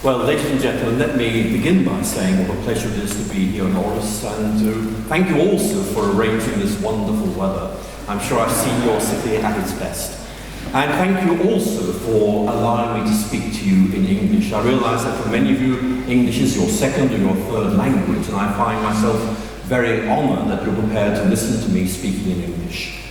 Well, ladies and gentlemen, let me begin by saying what a pleasure it is to be here in Aarhus, and to thank you also for arranging this wonderful weather. I'm sure I've seen your city at its best. And thank you also for allowing me to speak to you in English. I realise that for many of you, English is your second or your third language, and I find myself very honoured that you're prepared to listen to me speaking in English.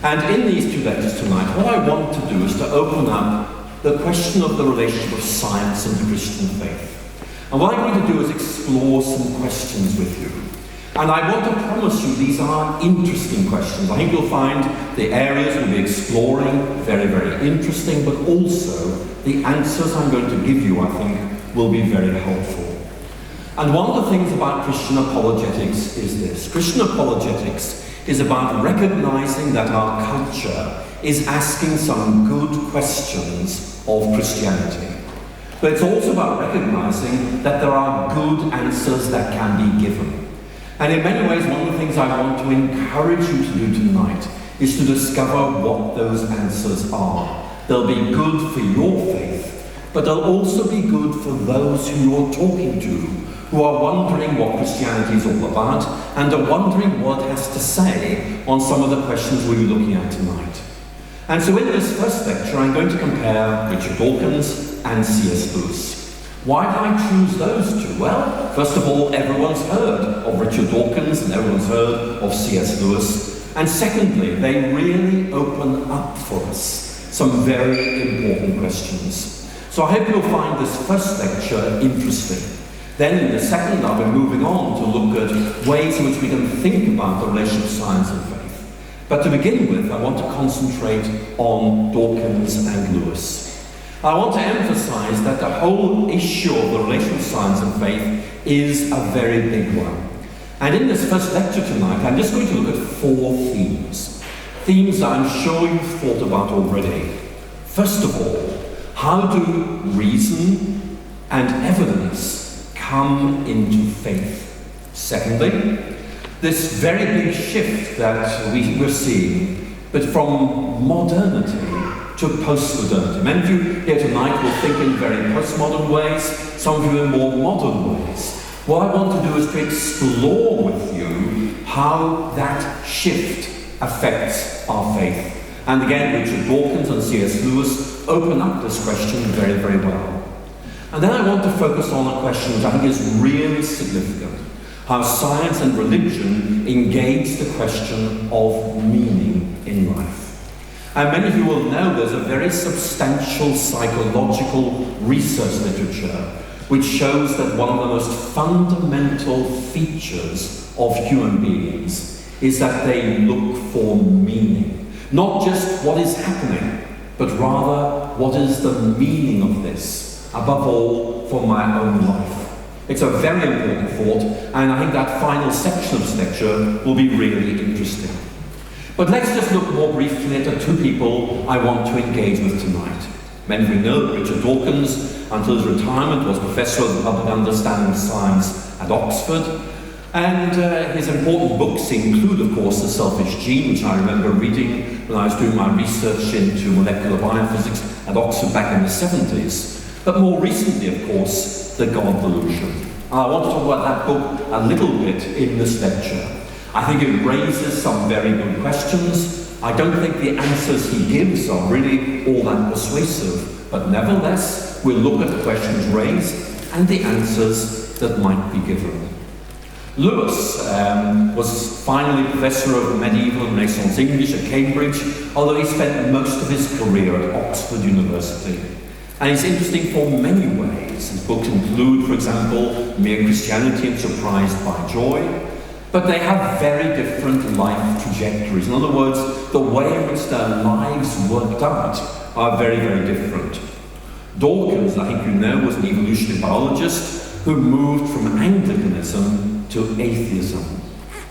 And in these two lectures tonight, what I want to do is to open up the question of the relationship of science and the Christian faith. And what I'm going to do is explore some questions with you. And I want to promise you these are interesting questions. I think you'll find the areas we'll be exploring very, very interesting, but also the answers I'm going to give you, I think, will be very helpful. And one of the things about Christian apologetics is this. Christian apologetics is about recognizing that our culture is asking some good questions of Christianity. But it's also about recognizing that there are good answers that can be given. And in many ways, one of the things I want to encourage you to do tonight is to discover what those answers are. They'll be good for your faith, but they'll also be good for those who you're talking to, who are wondering what Christianity is all about, and are wondering what it has to say on some of the questions we'll be looking at tonight. And so in this first lecture, I'm going to compare Richard Dawkins and C.S. Lewis. Why did I choose those two? Well, first of all, everyone's heard of Richard Dawkins and everyone's heard of C.S. Lewis. And secondly, they really open up for us some very important questions. So I hope you'll find this first lecture interesting. Then in the second, I'll be moving on to look at ways in which we can think about the relationship of science and faith. But to begin with, I want to concentrate on Dawkins and Lewis. I want to emphasize that the whole issue of the relation of science and faith is a very big one. And in this first lecture tonight, I'm just going to look at 4 themes. Themes that I'm sure you've thought about already. First of all, how do reason and evidence come into faith? Secondly, this very big shift that we're seeing, but from modernity to post-modernity. Many of you here tonight will think in very postmodern ways, some of you in more modern ways. What I want to do is to explore with you how that shift affects our faith. And again, Richard Dawkins and C.S. Lewis open up this question very, very well. And then I want to focus on a question which I think is really significant. How science and religion engage the question of meaning in life. And many of you will know there's a very substantial psychological research literature which shows that one of the most fundamental features of human beings is that they look for meaning. Not just what is happening, but rather what is the meaning of this, above all for my own life. It's a very important thought, and I think that final section of this lecture will be really interesting. But let's just look more briefly at the 2 people I want to engage with tonight. Many of you know that Richard Dawkins, until his retirement, was Professor of the Public Understanding of Science at Oxford. And his important books include, of course, The Selfish Gene, which I remember reading when I was doing my research into molecular biophysics at Oxford back in the 70s. But more recently, of course, The God Delusion. And I want to talk about that book a little bit in this lecture. I think it raises some very good questions. I don't think the answers he gives are really all that persuasive, but nevertheless, we'll look at the questions raised and the answers that might be given. Lewis was finally Professor of Medieval and Renaissance English at Cambridge, although he spent most of his career at Oxford University. And he's interesting for many ways. His books include, for example, Mere Christianity and Surprised by Joy, but they have very different life trajectories. In other words, the way in which their lives worked out are very, very different. Dawkins, I think you know, was an evolutionary biologist who moved from Anglicanism to atheism,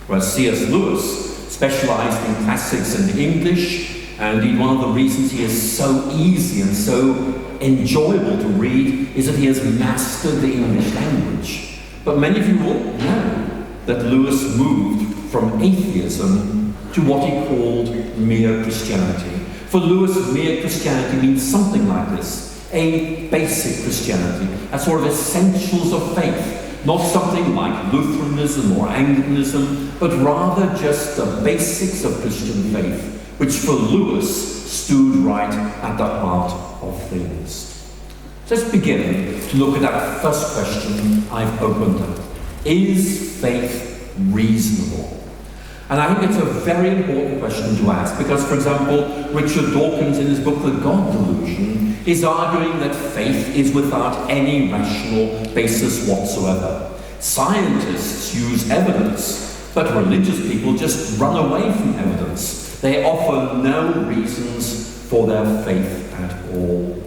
whereas C.S. Lewis specialized in classics and English, and indeed one of the reasons he is so easy and so enjoyable to read is that he has mastered the English language. But many of you will know that Lewis moved from atheism to what he called mere Christianity. For Lewis, mere Christianity means something like this: a basic Christianity, a sort of essentials of faith, not something like Lutheranism or Anglicanism, but rather just the basics of Christian faith, which for Lewis stood right at the heart of things. So let's begin to look at that first question I've opened up. Is faith reasonable? And I think it's a very important question to ask because, for example, Richard Dawkins in his book The God Delusion is arguing that faith is without any rational basis whatsoever. Scientists use evidence, but religious people just run away from evidence. They offer no reasons for their faith at all.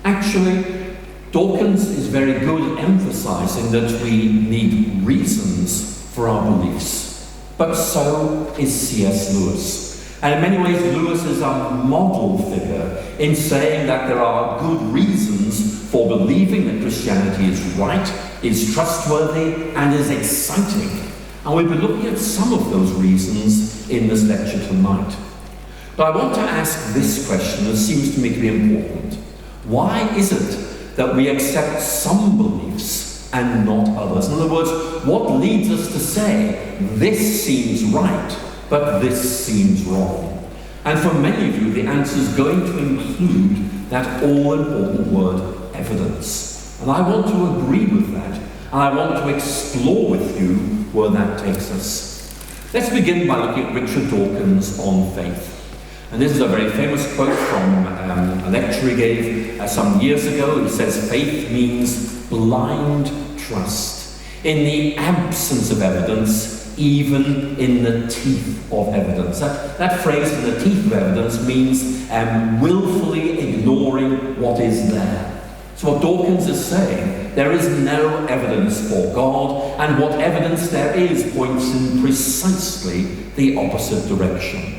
Actually, Dawkins is very good at emphasizing that we need reasons for our beliefs. But so is C.S. Lewis. And in many ways, Lewis is a model figure in saying that there are good reasons for believing that Christianity is right, is trustworthy, and is exciting. And we'll be looking at some of those reasons in this lecture tonight. But I want to ask this question that seems to me to be important. Why is it that we accept some beliefs and not others? In other words, what leads us to say, this seems right, but this seems wrong? And for many of you, the answer is going to include that all-important word, evidence. And I want to agree with that, and I want to explore with you where that takes us. Let's begin by looking at Richard Dawkins on faith. And this is a very famous quote from a lecture he gave some years ago. He says, faith means blind trust. In the absence of evidence, even in the teeth of evidence. That phrase, in the teeth of evidence, means willfully ignoring what is there. So what Dawkins is saying, there is no evidence for God, and what evidence there is points in precisely the opposite direction.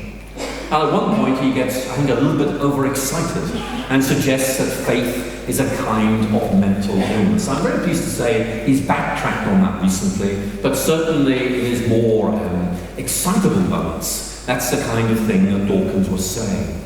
And at one point he gets, I think, a little bit overexcited and suggests that faith is a kind of mental illness. I'm very pleased to say he's backtracked on that recently, but certainly in his more excitable moments, that's the kind of thing that Dawkins was saying.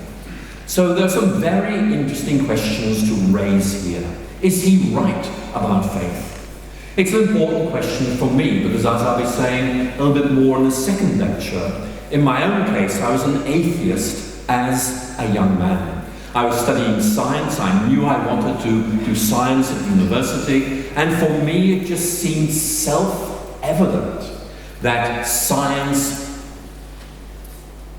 So there are some very interesting questions to raise here. Is he right about faith? It's an important question for me because, as I'll be saying a little bit more in the second lecture, in my own case, I was an atheist as a young man. I was studying science. I knew I wanted to do science at university. And for me, it just seemed self-evident that science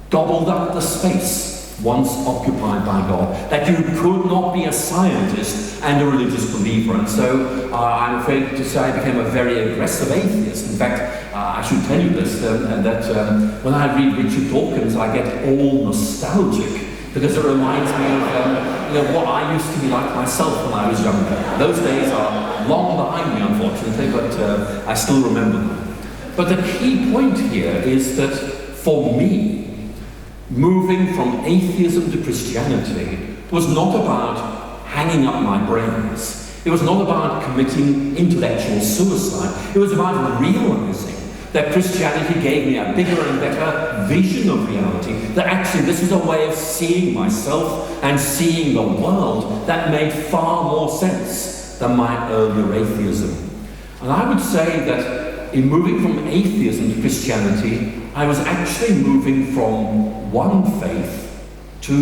gobbled up the space once occupied by God. That you could not be a scientist and a religious believer. And so I'm afraid to say I became a very aggressive atheist. In fact, I should tell you this, that when I read Richard Dawkins, I get all nostalgic because it reminds me of what I used to be like myself when I was younger. Those days are long behind me, unfortunately, but I still remember them. But the key point here is that for me, moving from atheism to Christianity was not about hanging up my brains. It was not about committing intellectual suicide. It was about realizing that Christianity gave me a bigger and better vision of reality, that actually this was a way of seeing myself and seeing the world that made far more sense than my earlier atheism. And I would say that in moving from atheism to Christianity, I was actually moving from one faith to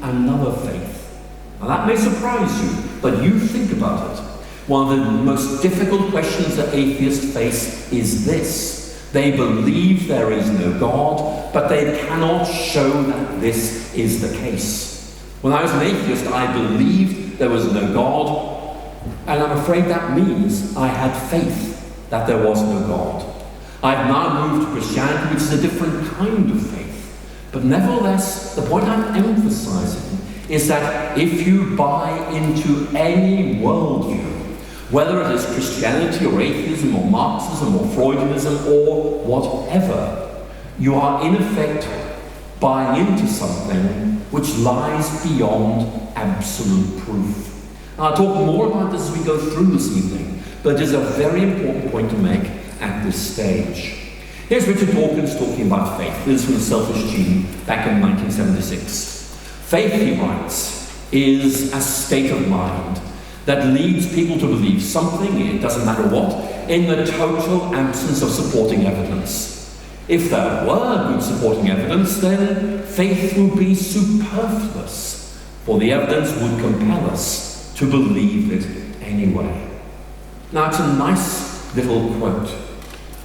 another faith. Now that may surprise you, but you think about it. One of the most difficult questions that atheists face is this. They believe there is no God, but they cannot show that this is the case. When I was an atheist, I believed there was no God, and I'm afraid that means I had faith that there was no God. I've now moved to Christianity, which is a different kind of faith. But nevertheless, the point I'm emphasizing is that if you buy into any worldview, whether it is Christianity or atheism or Marxism or Freudianism or whatever, you are in effect buying into something which lies beyond absolute proof. And I'll talk more about this as we go through this evening, but it is a very important point to make at this stage. Here's Richard Dawkins talking about faith. This is from The Selfish Gene back in 1976. Faith, he writes, is a state of mind that leads people to believe something, it doesn't matter what, in the total absence of supporting evidence. If there were good supporting evidence, then faith would be superfluous, for the evidence would compel us to believe it anyway. Now, it's a nice little quote,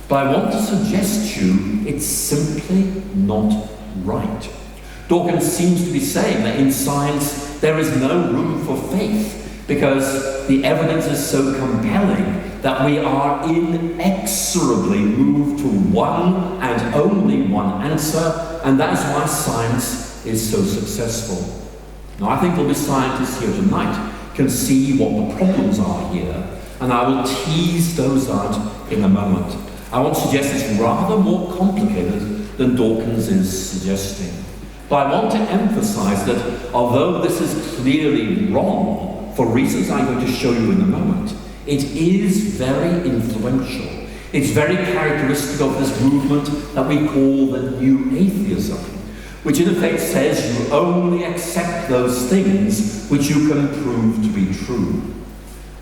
but I want to suggest to you it's simply not right. Dawkins seems to be saying that in science there is no room for faith because the evidence is so compelling that we are inexorably moved to one and only one answer, and that is why science is so successful. Now, I think there'll be scientists here tonight can see what the problems are here, and I will tease those out in a moment. I want to suggest it's rather more complicated than Dawkins is suggesting. But I want to emphasize that although this is clearly wrong, for reasons I'm going to show you in a moment, it is very influential. It's very characteristic of this movement that we call the New Atheism, which in effect says you only accept those things which you can prove to be true.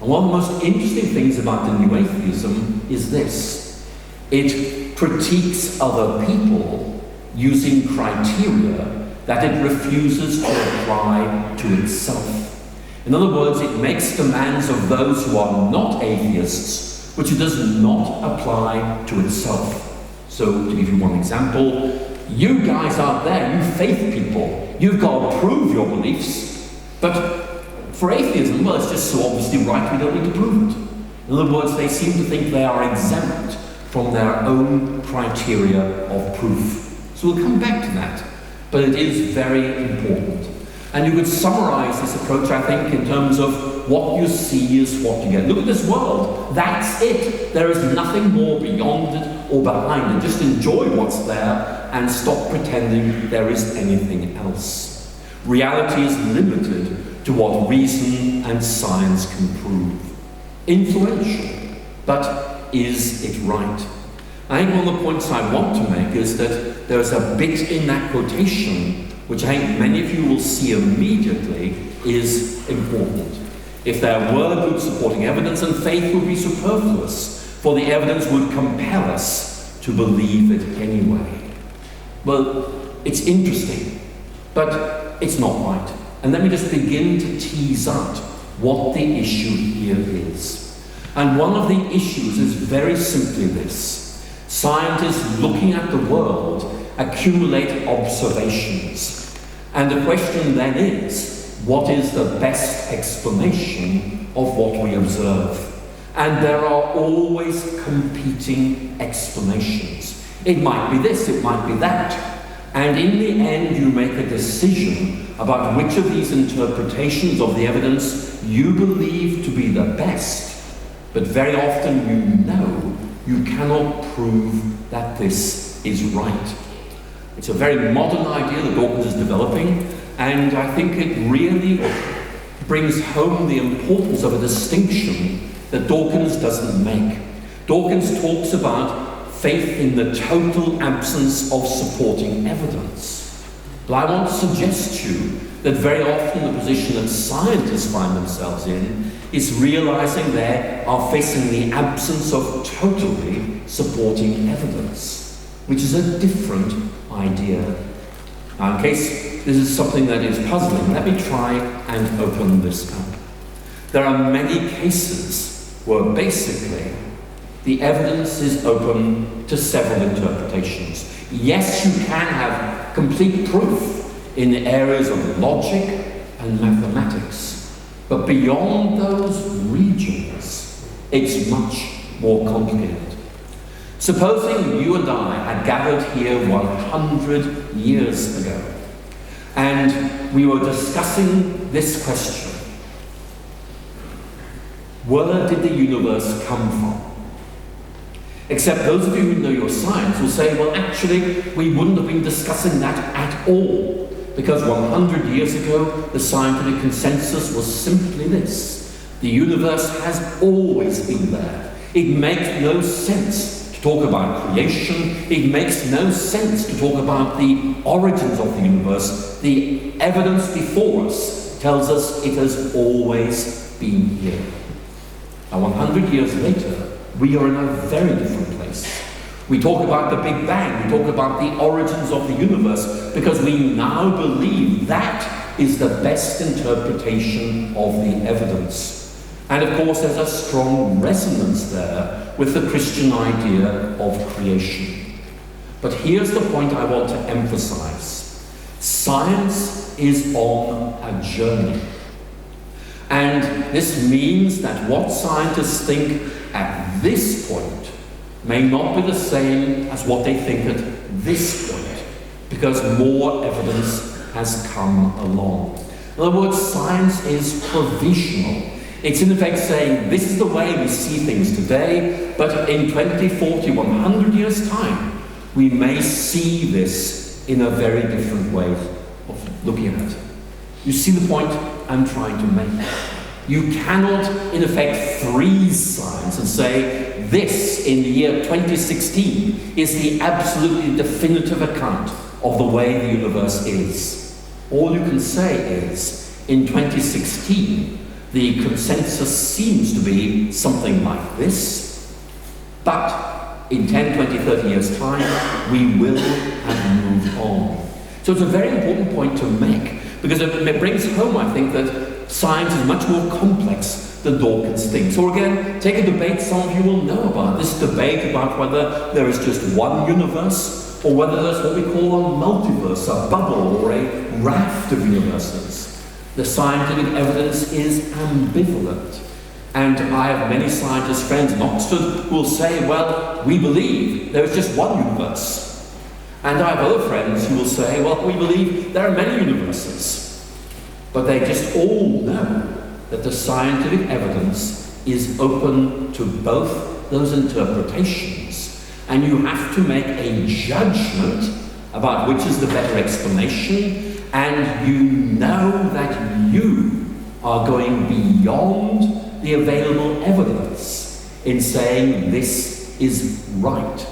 And one of the most interesting things about the New Atheism is this. It critiques other people using criteria that it refuses to apply to itself. In other words, it makes demands of those who are not atheists, which it does not apply to itself. So, to give you one example, you guys out there, you faith people, you've got to prove your beliefs, but for atheism, well, it's just so obviously right we don't need to prove it. In other words, they seem to think they are exempt from their own criteria of proof. So we'll come back to that, but it is very important. And you could summarize this approach, I think, in terms of what you see is what you get. Look at this world. That's it. There is nothing more beyond it or behind it. Just enjoy what's there and stop pretending there is anything else. Reality is limited to what reason and science can prove. Influential, but is it right? I think one of the points I want to make is that there's a bit in that quotation which I think many of you will see immediately is important. If there were good supporting evidence, then faith would be superfluous, for the evidence would compel us to believe it anyway. Well, it's interesting, but it's not right. And let me just begin to tease out what the issue here is. And one of the issues is very simply this. Scientists looking at the world accumulate observations. And the question then is, what is the best explanation of what we observe? And there are always competing explanations. It might be this, it might be that. And in the end, you make a decision about which of these interpretations of the evidence you believe to be the best. But very often you know you cannot prove that this is right. It's a very modern idea that Dawkins is developing, and I think it really brings home the importance of a distinction that Dawkins doesn't make. Dawkins talks about faith in the total absence of supporting evidence. But I want to suggest to you that very often the position that scientists find themselves in is realizing they are facing the absence of totally supporting evidence, which is a different idea. Now, in case this is something that is puzzling, let me try and open this up. There are many cases where basically the evidence is open to several interpretations. Yes, you can have complete proof in the areas of logic and mathematics, but beyond those regions, it's much more complicated. Supposing you and I had gathered here 100 years ago, and we were discussing this question: where did the universe come from? Except those of you who know your science will say, well, actually, we wouldn't have been discussing that at all, because 100 years ago, the scientific consensus was simply this: the universe has always been there. It makes no sense to talk about creation. It makes no sense to talk about the origins of the universe. The evidence before us tells us it has always been here. Now 100 years later, we are in a very different place. We talk about the Big Bang, we talk about the origins of the universe, because we now believe that is the best interpretation of the evidence. And of course, there's a strong resonance there with the Christian idea of creation. But here's the point I want to emphasize. Science is on a journey. And this means that what scientists think at this point may not be the same as what they think at this point, because more evidence has come along. In other words, science is provisional. It's in effect saying, this is the way we see things today, but in 20, 40, 100 years' time, we may see this in a very different way of looking at it. You see the point I'm trying to make? You cannot, in effect, freeze science and say, this, in the year 2016, is the absolutely definitive account of the way the universe is. All you can say is, in 2016, the consensus seems to be something like this, but in 10, 20, 30 years' time, we will have moved on. So it's a very important point to make, because it brings home, I think, that science is much more complex than Dawkins thinks. Or again, take a debate some of you will know about, this debate about whether there is just one universe, or whether there's what we call a multiverse, a bubble, or a raft of universes. The scientific evidence is ambivalent. And I have many scientist friends in Oxford who will say, well, we believe there is just one universe. And I have other friends who will say, well, we believe there are many universes. But they just all know that the scientific evidence is open to both those interpretations. And you have to make a judgment about which is the better explanation, and you know that you are going beyond the available evidence in saying this is right.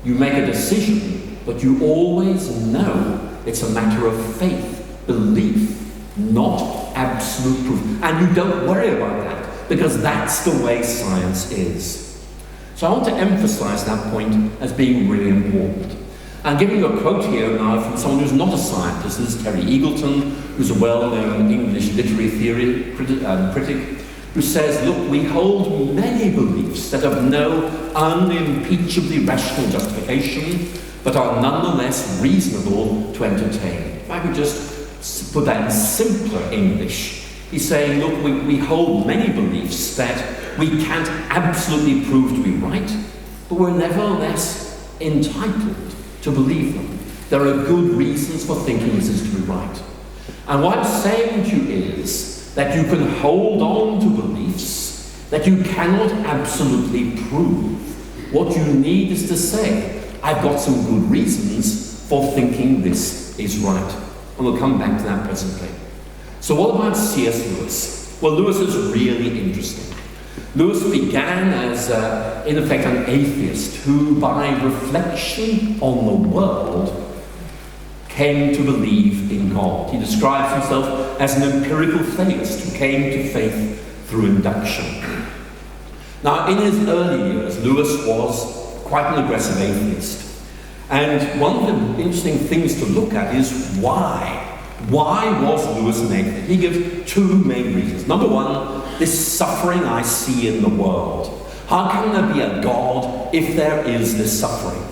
You make a decision, but you always know it's a matter of faith, belief, not absolute proof. And you don't worry about that, because that's the way science is. So I want to emphasize that point as being really important. I'm giving you a quote here now from someone who's not a scientist. This is Terry Eagleton, who's a well-known English literary theory critic, who says, look, we hold many beliefs that have no unimpeachably rational justification, but are nonetheless reasonable to entertain. If I could just put that in simpler English, he's saying, look, we hold many beliefs that we can't absolutely prove to be right, but we're nevertheless entitled to believe them. There are good reasons for thinking this is to be right. And what I'm saying to you is that you can hold on to beliefs that you cannot absolutely prove. What you need is to say, I've got some good reasons for thinking this is right. And we'll come back to that presently. So what about C.S. Lewis? Well, Lewis is really interesting. Lewis began as, in effect, an atheist who, by reflection on the world, came to believe in God. He describes himself as an empirical theist who came to faith through induction. Now, in his early years, Lewis was quite an aggressive atheist. And one of the interesting things to look at is why. Why was Lewis an atheist? He gives two main reasons. Number one, this suffering I see in the world. How can there be a God if there is this suffering?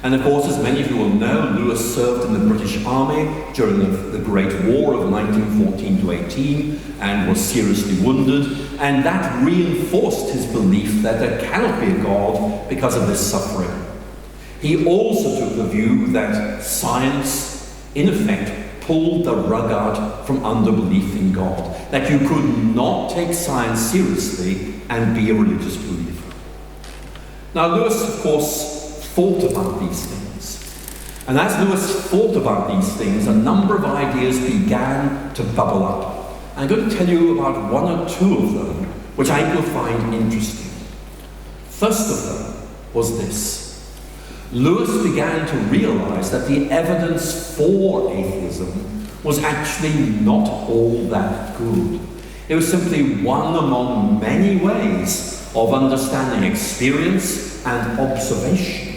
And of course, as many of you will know, Lewis served in the British Army during the Great War of 1914 to 18 and was seriously wounded. And that reinforced his belief that there cannot be a God because of this suffering. He also took the view that science, in effect, pulled the rug out from under belief in God. That you could not take science seriously and be a religious believer. Now, Lewis, of course, thought about these things. And as Lewis thought about these things, a number of ideas began to bubble up. I'm going to tell you about one or two of them, which I think you'll find interesting. First of them was this. Lewis began to realize that the evidence for atheism was actually not all that good. It was simply one among many ways of understanding experience and observation.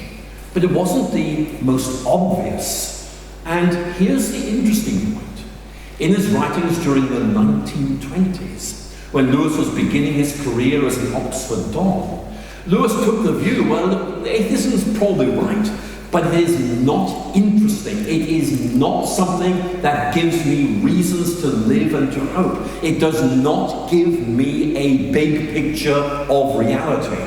But it wasn't the most obvious. And here's the interesting point. In his writings during the 1920s, when Lewis was beginning his career as an Oxford Don, Lewis took the view, well, atheism is probably right, but it is not interesting. It is not something that gives me reasons to live and to hope. It does not give me a big picture of reality.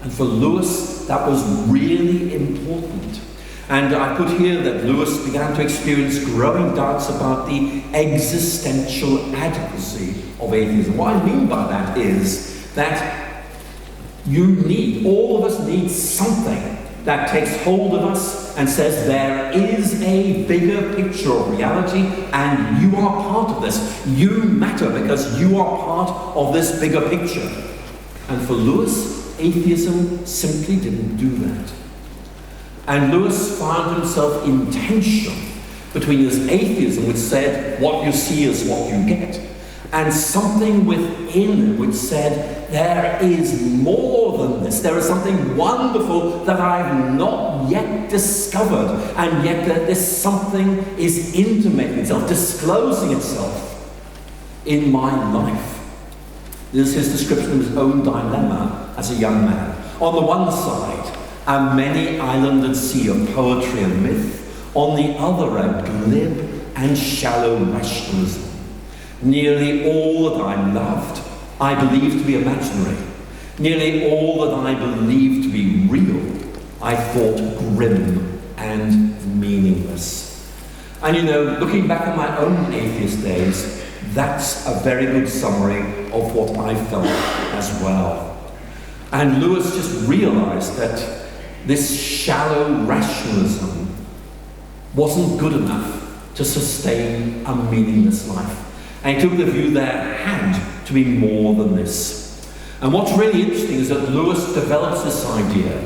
And for Lewis, that was really important. And I put here that Lewis began to experience growing doubts about the existential adequacy of atheism. What I mean by that is that all of us need something that takes hold of us and says there is a bigger picture of reality and you are part of this. You matter because you are part of this bigger picture. And for Lewis, atheism simply didn't do that. And Lewis found himself in tension between his atheism, which said what you see is what you get, and something within which said there is more than this. There is something wonderful that I have not yet discovered, and yet that this something is intimating itself, disclosing itself in my life. This is his description of his own dilemma as a young man. On the one side, a many-islanded sea of poetry and myth. On the other, a glib and shallow rationalism. Nearly all that I loved, I believed to be imaginary. Nearly all that I believed to be real, I thought grim and meaningless. And you know, looking back on my own atheist days, that's a very good summary of what I felt as well. And Lewis just realized that this shallow rationalism wasn't good enough to sustain a meaningless life. And he took the view there had to be more than this. And what's really interesting is that Lewis develops this idea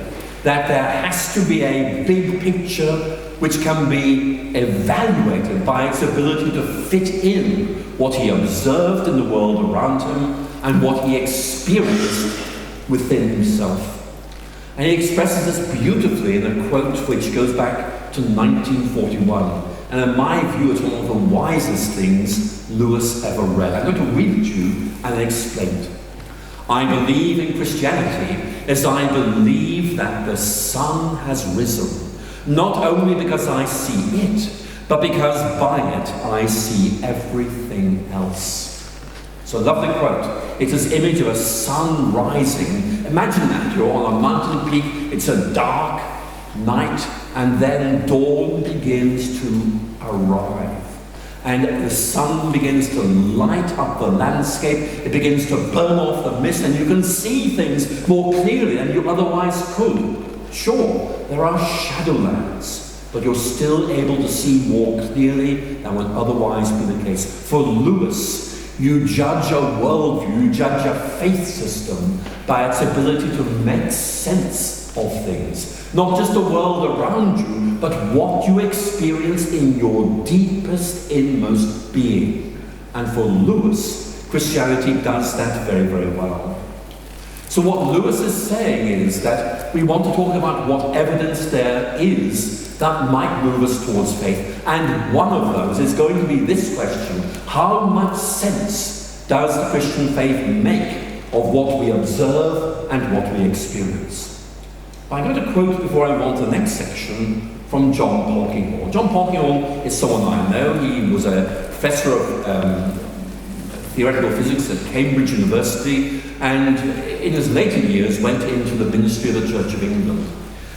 that there has to be a big picture which can be evaluated by its ability to fit in what he observed in the world around him and what he experienced within himself. And he expresses this beautifully in a quote which goes back to 1941. And in my view, it's one of the wisest things Lewis ever read. I'm going to read it to you and explain it. I believe in Christianity as I believe that the sun has risen, not only because I see it, but because by it I see everything else. So a lovely quote. It's this image of a sun rising. Imagine that, you're on a mountain peak, it's a dark night, and then dawn begins to arrive. And the sun begins to light up the landscape, it begins to burn off the mist, and you can see things more clearly than you otherwise could. Sure, there are shadowlands, but you're still able to see more clearly than would otherwise be the case. For Lewis, you judge a worldview, you judge a faith system by its ability to make sense of things. Not just the world around you, but what you experience in your deepest, inmost being. And for Lewis, Christianity does that very, very well. So what Lewis is saying is that we want to talk about what evidence there is that might move us towards faith. And one of those is going to be this question: how much sense does the Christian faith make of what we observe and what we experience? I'm going to quote, before I move on to the next section, from John Polkinghorne. John Polkinghorne is someone I know. He was a professor of theoretical physics at Cambridge University, and in his later years went into the ministry of the Church of England.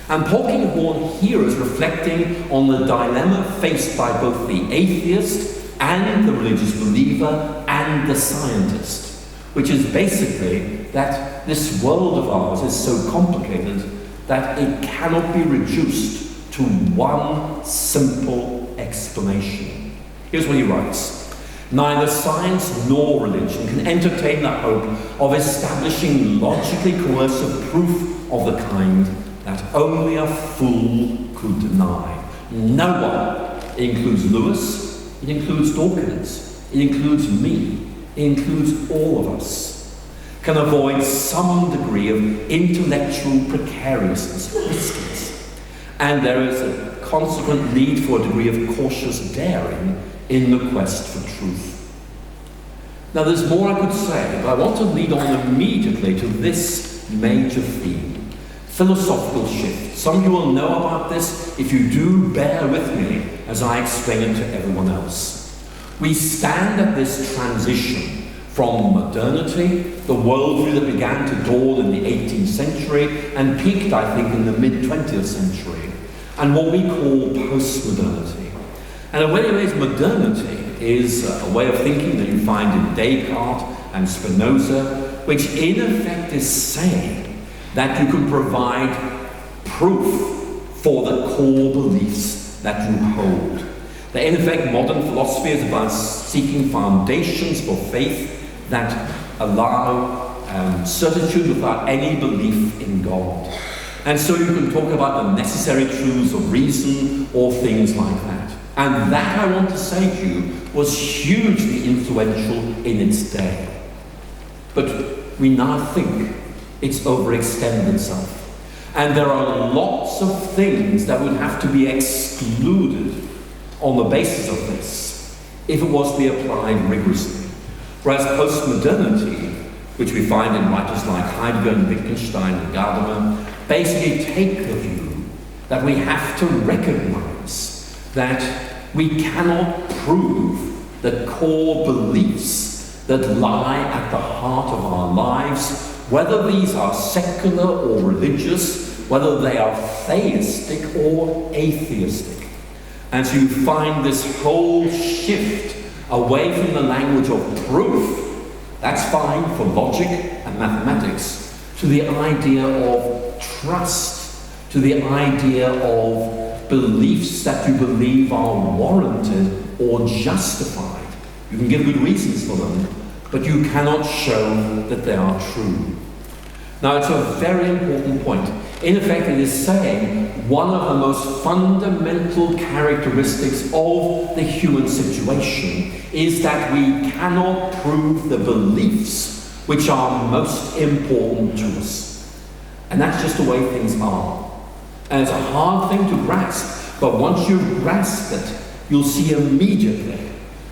And Polkinghorne here is reflecting on the dilemma faced by both the atheist and the religious believer and the scientist, which is basically that this world of ours is so complicated that it cannot be reduced to one simple explanation. Here's what he writes: neither science nor religion can entertain the hope of establishing logically coercive proof of the kind that only a fool could deny. No one, includes Lewis, It includes Dawkins. It includes me. It includes all of us. Can avoid some degree of intellectual precariousness, riskiness. And there is a consequent need for a degree of cautious daring in the quest for truth. Now there's more I could say, but I want to lead on immediately to this major theme, philosophical shift. Some of you will know about this. If you do, bear with me as I explain it to everyone else. We stand at this transition from modernity, the worldview that began to dawn in the 18th century and peaked, I think, in the mid-20th century, and what we call postmodernity. And in many ways, modernity is a way of thinking that you find in Descartes and Spinoza, which in effect is saying that you can provide proof for the core beliefs that you hold. That in effect, modern philosophy is about seeking foundations for faith that allow certitude without any belief in God. And so you can talk about the necessary truths of reason or things like that. And that, I want to say to you, was hugely influential in its day. But we now think it's overextended itself. And there are lots of things that would have to be excluded on the basis of this if it was to be applied rigorously. Whereas postmodernity, which we find in writers like Heidegger and Wittgenstein and Gadamer, basically take the view that we have to recognize that we cannot prove the core beliefs that lie at the heart of our lives, whether these are secular or religious, whether they are theistic or atheistic. And so you find this whole shift away from the language of proof, that's fine for logic and mathematics, to the idea of trust, to the idea of beliefs that you believe are warranted or justified. You can give good reasons for them, but you cannot show that they are true. Now, it's a very important point. In effect, it is saying one of the most fundamental characteristics of the human situation is that we cannot prove the beliefs which are most important to us. And that's just the way things are. And it's a hard thing to grasp, but once you grasp it, you'll see immediately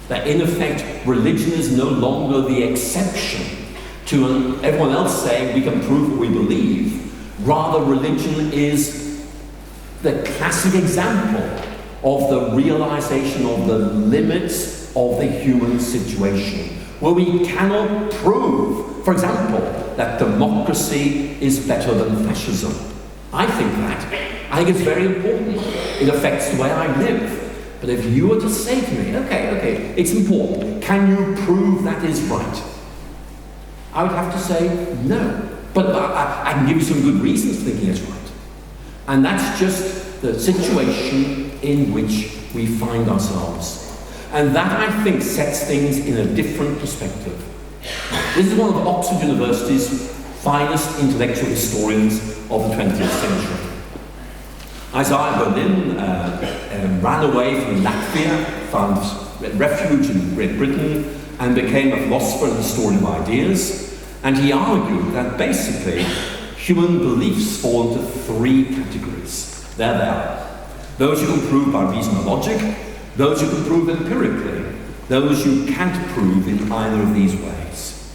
that in effect religion is no longer the exception to everyone else saying we can prove what we believe. Rather, religion is the classic example of the realization of the limits of the human situation, where we cannot prove, for example, that democracy is better than fascism. I think it's very important. It affects the way I live. But if you were to say to me, okay, it's important, can you prove that is right? I would have to say no. But I can give you some good reasons for thinking it's right. And that's just the situation in which we find ourselves. And that, I think, sets things in a different perspective. This is one of Oxford University's finest intellectual historians of the 20th century. Isaiah Berlin ran away from Latvia, found refuge in Great Britain, and became a philosopher and historian of ideas. And he argued that basically human beliefs fall into three categories. There they are. Those you can prove by reason or logic, those you can prove empirically, those you can't prove in either of these ways.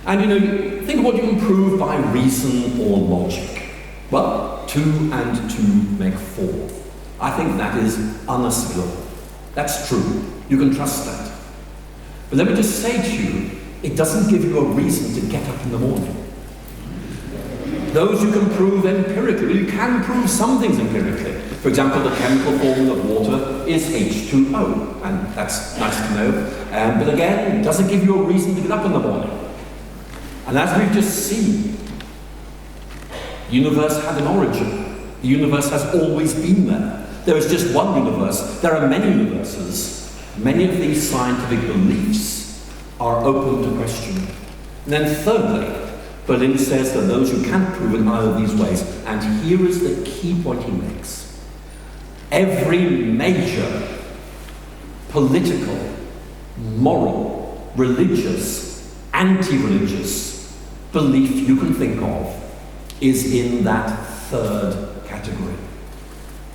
And you think of what you can prove by reason or logic. Well, 2 and 2 make 4. I think that is unassailable. That's true. You can trust that. But let me just say to you, it doesn't give you a reason to get up in the morning. Those you can prove empirically. You can prove some things empirically. For example, the chemical formula of water is H2O, and that's nice to know. But again, it doesn't give you a reason to get up in the morning. And as we've just seen, the universe had an origin. The universe has always been there. There is just one universe. There are many universes. Many of these scientific beliefs are open to question. And then thirdly, Berlin says that those who can't prove in either of these ways, and here is the key point he makes. Every major political, moral, religious, anti-religious belief you can think of is in that third category.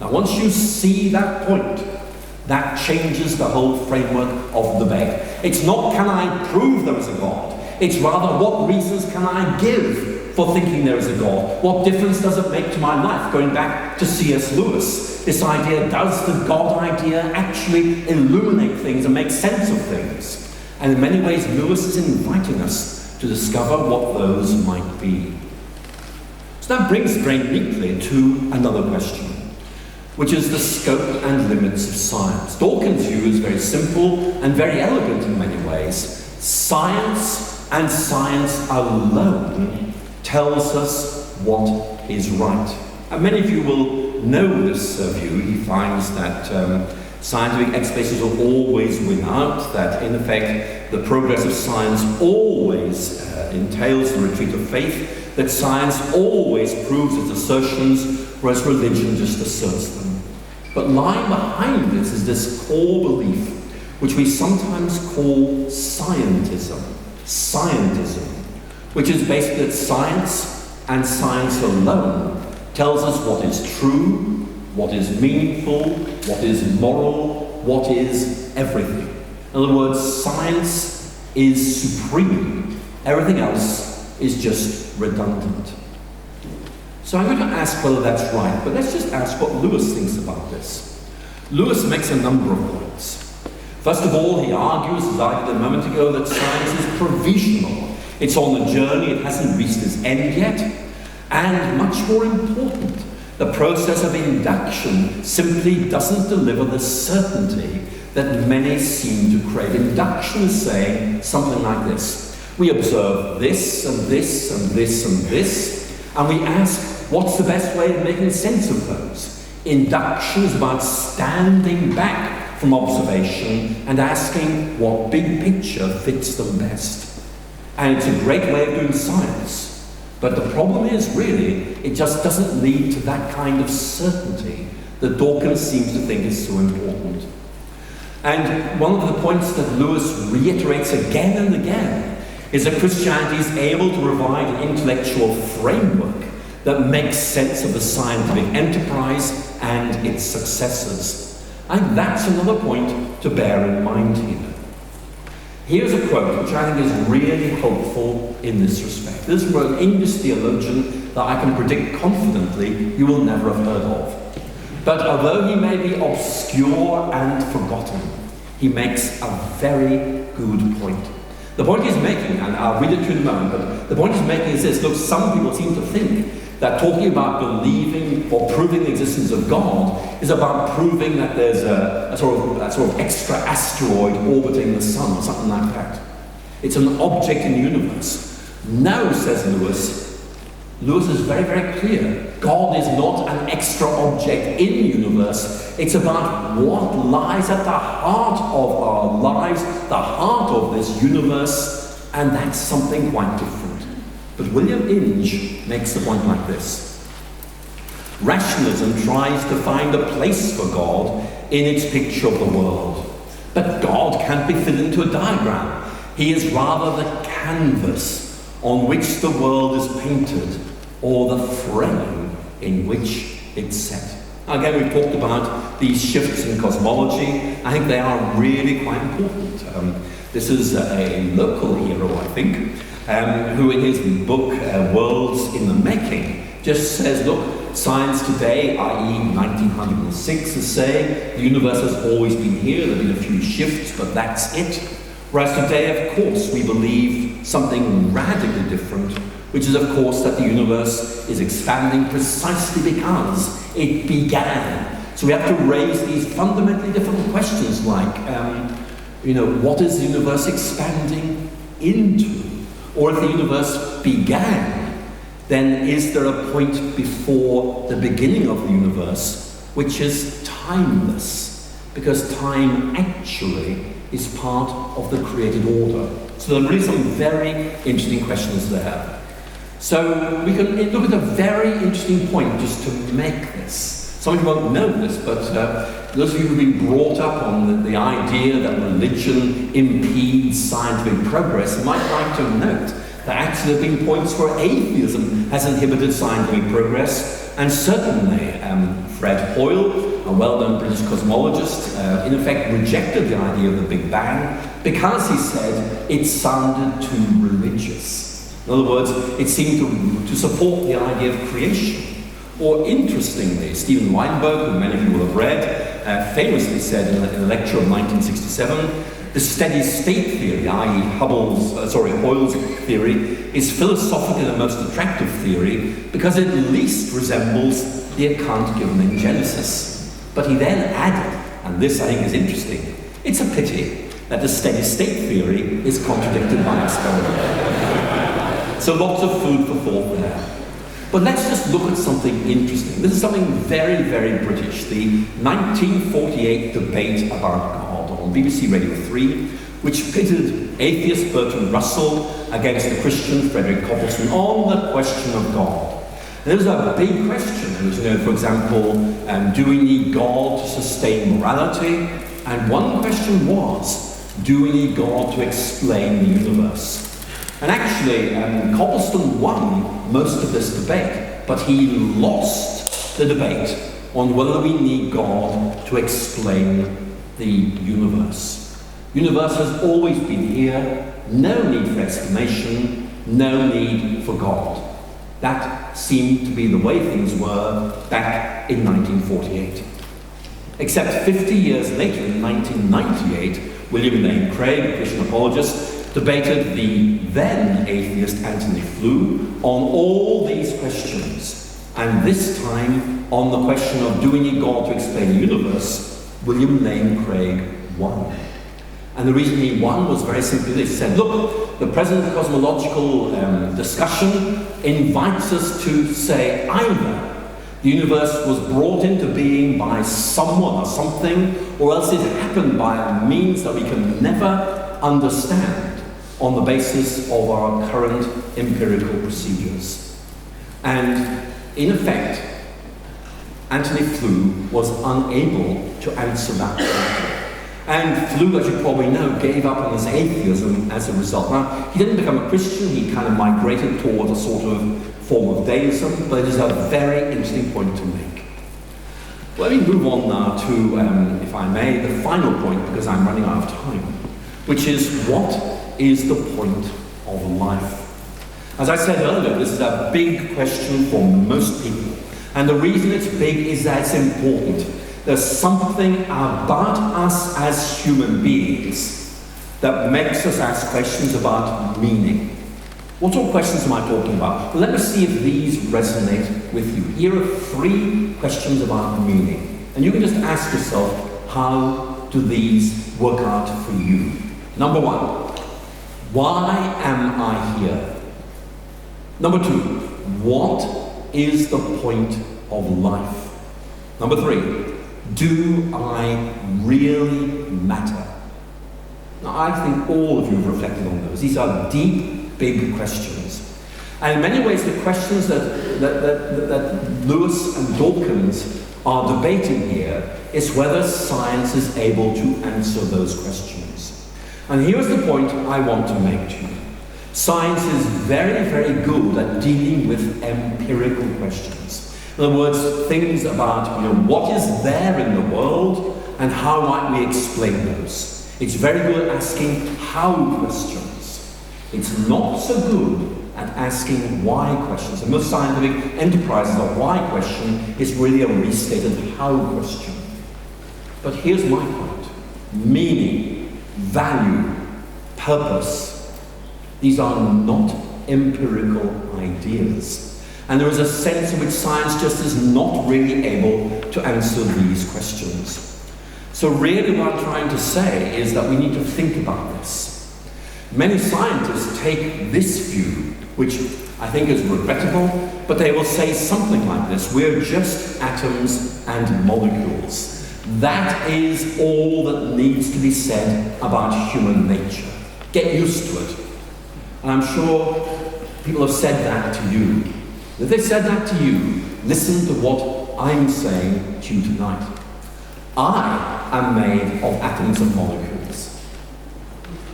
Now, once you see that point, that changes the whole framework of the debate. It's not, can I prove there is a God? It's rather, what reasons can I give for thinking there is a God? What difference does it make to my life? Going back to C.S. Lewis, this idea, does the God idea actually illuminate things and make sense of things? And in many ways, Lewis is inviting us to discover what those might be. So that brings very neatly to another question, which is the scope and limits of science. Dawkins' view is very simple and very elegant in many ways. Science and science alone tells us what is right. And many of you will know this view. He finds that scientific explanations will always win out, that in effect the progress of science always entails the retreat of faith, that science always proves its assertions, whereas religion just asserts them. But lying behind this is this core belief, which we sometimes call scientism, which is basically that science and science alone tells us what is true, what is meaningful, what is moral, what is everything. In other words, science is supreme. Everything else is just redundant. So I'm going to ask whether that's right, but let's just ask what Lewis thinks about this. Lewis makes a number of points. First of all, he argues, as I did a moment ago, that science is provisional. It's on the journey, it hasn't reached its end yet. And much more important, the process of induction simply doesn't deliver the certainty that many seem to crave. Induction is saying something like this. We observe this and this and this and this, and we ask, what's the best way of making sense of those? Induction is about standing back from observation and asking what big picture fits them best. And it's a great way of doing science. But the problem is, really, it just doesn't lead to that kind of certainty that Dawkins seems to think is so important. And one of the points that Lewis reiterates again and again is that Christianity is able to provide an intellectual framework that makes sense of the scientific enterprise and its successors. And that's another point to bear in mind here. Here's a quote which I think is really helpful in this respect. This is from an English theologian that I can predict confidently you will never have heard of. But although he may be obscure and forgotten, he makes a very good point. The point he's making, and I'll read it to you in a moment, but the point he's making is this. Look, some people seem to think that talking about believing or proving the existence of God is about proving that there's a sort of extra asteroid orbiting the sun or something like that. It's an object in the universe. No, says Lewis. Lewis is very, very clear. God is not an extra object in the universe. It's about what lies at the heart of our lives, the heart of this universe, and that's something quite different. But William Inge makes the point like this. Rationalism tries to find a place for God in its picture of the world. But God can't be fitted into a diagram. He is rather the canvas on which the world is painted, or the frame in which it's set. Again, we've talked about these shifts in cosmology. I think they are really quite important. This is a local hero, I think, who in his book, Worlds in the Making, just says, look, science today, i.e. 1906, is saying the universe has always been here, there have been a few shifts, but that's it. Whereas today, of course, we believe something radically different, which is, of course, that the universe is expanding precisely because it began. So we have to raise these fundamentally different questions like, what is the universe expanding into? Or if the universe began, then is there a point before the beginning of the universe which is timeless? Because time actually is part of the created order. So there are really some very interesting questions there. So we can look at a very interesting point just to make this. Some of you won't know this, but those of you who've been brought up on the idea that religion impedes scientific progress might like to note that actually there have been points where atheism has inhibited scientific progress, and certainly Fred Hoyle, a well-known British cosmologist, in effect rejected the idea of the Big Bang because he said it sounded too religious. In other words, it seemed to support the idea of creation. Or interestingly, Steven Weinberg, who many of you will have read, famously said in a lecture of 1967, the steady state theory, i.e. Hoyle's theory, is philosophically the most attractive theory because it least resembles the account given in Genesis. But he then added, and this I think is interesting, it's a pity that the steady state theory is contradicted by experiment. So lots of food for thought there. But let's just look at something interesting. This is something very, very British. The 1948 debate about God on BBC Radio 3, which pitted atheist Bertrand Russell against the Christian Frederick Copleston on the question of God. And it was a big question. It was, for example, do we need God to sustain morality? And one question was, do we need God to explain the universe? And actually, Copleston won most of this debate, but he lost the debate on whether we need God to explain the universe. The universe has always been here, no need for explanation, no need for God. That seemed to be the way things were back in 1948. Except 50 years later, in 1998, William Lane Craig, a Christian apologist, debated the then atheist Anthony Flew on all these questions. And this time, on the question of do we need God to explain the universe, William Lane Craig won. And the reason he won was very simply this. He said, look, the present cosmological discussion invites us to say either the universe was brought into being by someone or something, or else it happened by a means that we can never understand on the basis of our current empirical procedures. And in effect, Anthony Flew was unable to answer that question. And Flew, as you probably know, gave up on his atheism as a result. Now, he didn't become a Christian, he kind of migrated towards a sort of form of deism, but it is a very interesting point to make. Let me move on now to, if I may, the final point, because I'm running out of time, which is what is the point of life? As I said earlier, this is a big question for most people. And the reason it's big is that it's important. There's something about us as human beings that makes us ask questions about meaning. What sort of questions am I talking about? Well, let me see if these resonate with you. Here are 3 questions about meaning. And you can just ask yourself, how do these work out for you? Number 1. Why am I here? Number 2, what is the point of life? Number 3, do I really matter? Now, I think all of you have reflected on those. These are deep, big questions. And in many ways, the questions that Lewis and Dawkins are debating here is whether science is able to answer those questions. And here's the point I want to make to you. Science is very, very good at dealing with empirical questions. In other words, things about what is there in the world and how might we explain those. It's very good at asking how questions. It's not so good at asking why questions. And most scientific enterprises, a why question is really a restated how question. But here's my point. Meaning, value, purpose, these are not empirical ideas. And there is a sense in which science just is not really able to answer these questions. So really what I'm trying to say is that we need to think about this. Many scientists take this view, which I think is regrettable, but they will say something like this: we're just atoms and molecules. That is all that needs to be said about human nature. Get used to it. And I'm sure people have said that to you. If they said that to you, listen to what I'm saying to you tonight. I am made of atoms and molecules.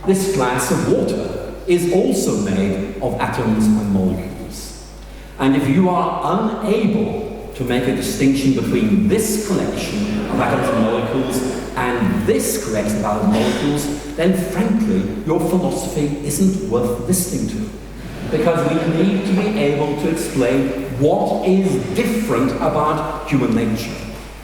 This glass of water is also made of atoms and molecules. And if you are unable to make a distinction between this collection of atoms and molecules and this collection of atoms and molecules, then frankly, your philosophy isn't worth listening to. Because we need to be able to explain what is different about human nature.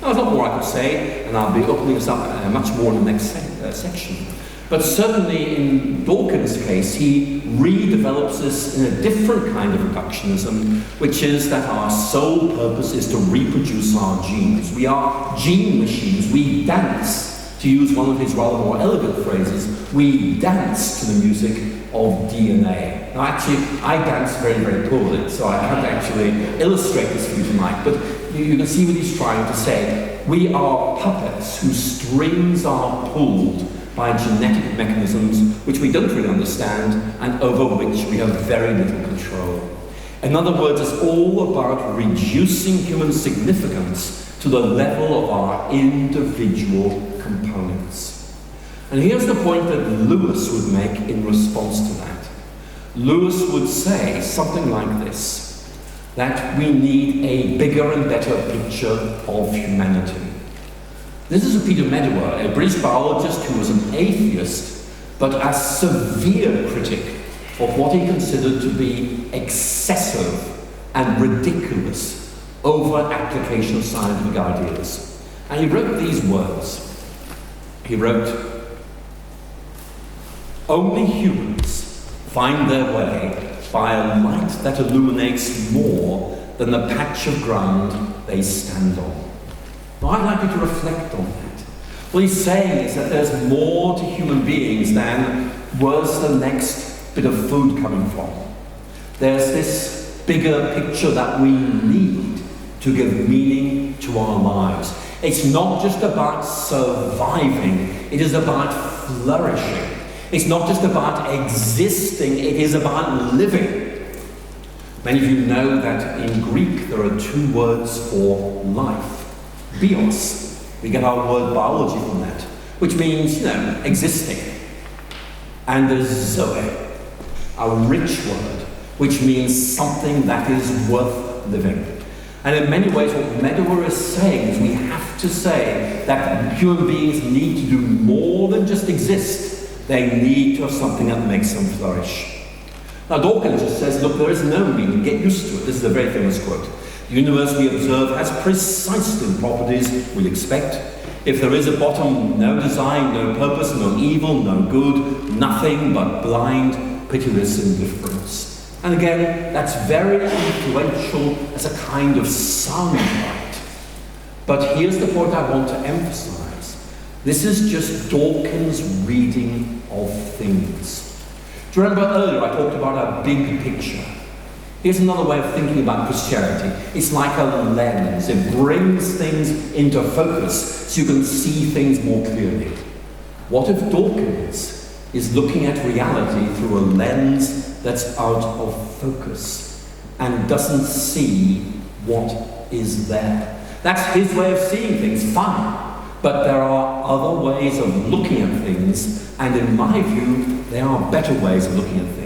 Now, there's a lot more I could say, and I'll be opening this up much more in the next section. But certainly in Dawkins' case, he redevelops this in a different kind of reductionism, which is that our sole purpose is to reproduce our genes. We are gene machines. We dance, to use one of his rather more elegant phrases, we dance to the music of DNA. Now actually, I dance very, very poorly, so I can't actually illustrate this for you tonight, but you can see what he's trying to say. We are puppets whose strings are pulled by genetic mechanisms which we don't really understand and over which we have very little control. In other words, it's all about reducing human significance to the level of our individual components. And here's the point that Lewis would make in response to that. Lewis would say something like this, that we need a bigger and better picture of humanity. This is Peter Medawar, a British biologist who was an atheist, but a severe critic of what he considered to be excessive and ridiculous over-application of scientific ideas. And he wrote these words. He wrote, "Only humans find their way by a light that illuminates more than the patch of ground they stand on." Now, I'd like you to reflect on that. What he's saying is that there's more to human beings than where's the next bit of food coming from. There's this bigger picture that we need to give meaning to our lives. It's not just about surviving, it is about flourishing. It's not just about existing, it is about living. Many of you know that in Greek there are two words for life. Bios. We get our word biology from that, which means, existing. And there's zoe, a rich word, which means something that is worth living. And in many ways, what Medawar is saying is we have to say that human beings need to do more than just exist. They need to have something that makes them flourish. Now, Dawkins just says, look, there is no meaning, get used to it. This is a very famous quote. The universe we observe has precisely the properties we expect. If there is a bottom, no design, no purpose, no evil, no good, nothing but blind, pitiless indifference. And again, that's very influential as a kind of soundbite. But here's the point I want to emphasize. This is just Dawkins' reading of things. Do you remember earlier I talked about a big picture? Here's another way of thinking about Christianity. It's like a lens. It brings things into focus so you can see things more clearly. What if Dawkins is looking at reality through a lens that's out of focus and doesn't see what is there? That's his way of seeing things, fine. But there are other ways of looking at things, and in my view, there are better ways of looking at things.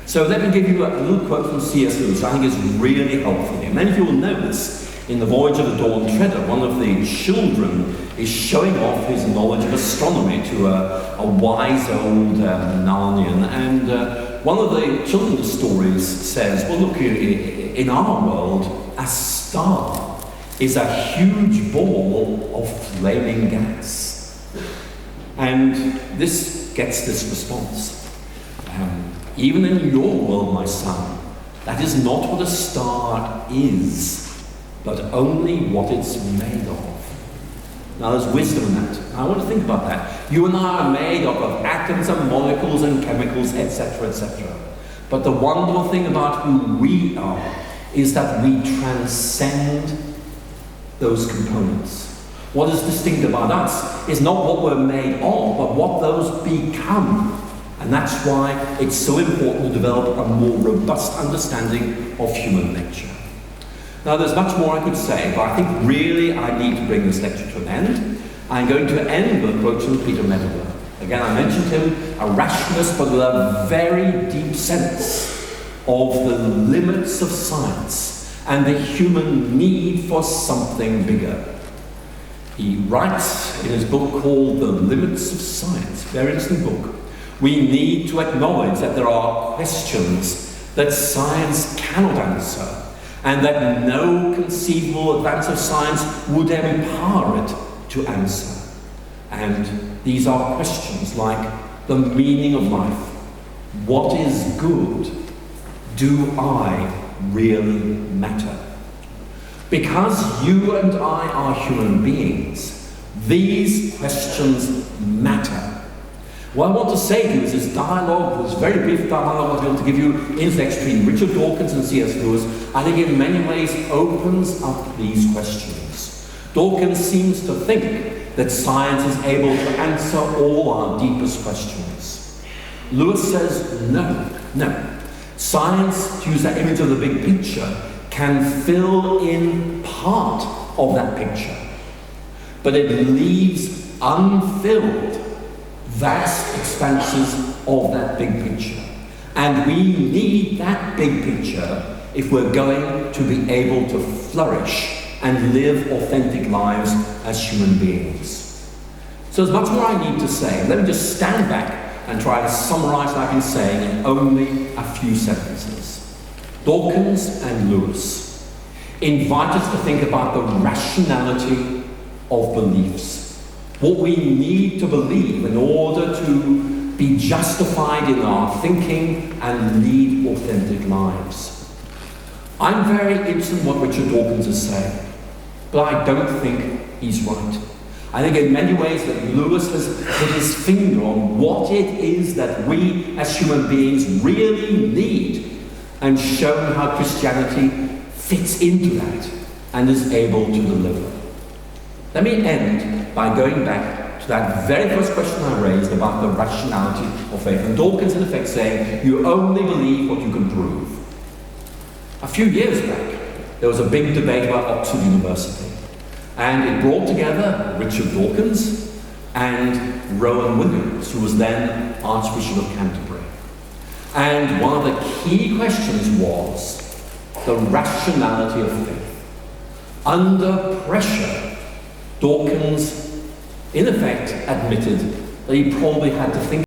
So let me give you a little quote from C.S. Lewis, I think is really helpful here. Many of you will know this. In The Voyage of the Dawn Treader, one of the children is showing off his knowledge of astronomy to a wise old Narnian. And one of the children's stories says, well, look, in our world, a star is a huge ball of flaming gas. And this gets this response. Even in your world, my son, that is not what a star is, but only what it's made of. Now there's wisdom in that. I want to think about that. You and I are made up of atoms and molecules and chemicals, etc., etc. But the wonderful thing about who we are is that we transcend those components. What is distinct about us is not what we're made of, but what those become. And that's why it's so important to develop a more robust understanding of human nature. Now, there's much more I could say, but I think really I need to bring this lecture to an end. I'm going to end with a quote from Peter Medler. Again, I mentioned him, a rationalist, but with a very deep sense of the limits of science and the human need for something bigger. He writes in his book called The Limits of Science, very interesting book. We need to acknowledge that there are questions that science cannot answer, and that no conceivable advance of science would empower it to answer. And these are questions like the meaning of life. What is good? Do I really matter? Because you and I are human beings, these questions matter. What I want to say to you is this dialogue, this very brief dialogue I was going to give you, intellect between Richard Dawkins and C.S. Lewis, I think in many ways opens up these questions. Dawkins seems to think that science is able to answer all our deepest questions. Lewis says, no. Science, to use that image of the big picture, can fill in part of that picture, but it leaves unfilled vast expanses of that big picture. And we need that big picture if we're going to be able to flourish and live authentic lives as human beings. So there's much more I need to say. Let me just stand back and try to summarize what I've been saying in only a few sentences. Dawkins and Lewis invite us to think about the rationality of beliefs. What we need to believe in order to be justified in our thinking and lead authentic lives. I'm very interested in what Richard Dawkins is saying, but I don't think he's right. I think in many ways that Lewis has put his finger on what it is that we as human beings really need, and shown how Christianity fits into that and is able to deliver. Let me end by going back to that very first question I raised about the rationality of faith. And Dawkins, in effect, saying, you only believe what you can prove. A few years back, there was a big debate about Oxford University. And it brought together Richard Dawkins and Rowan Williams, who was then Archbishop of Canterbury. And one of the key questions was the rationality of faith. Under pressure, Dawkins, in effect, admitted that he probably had to think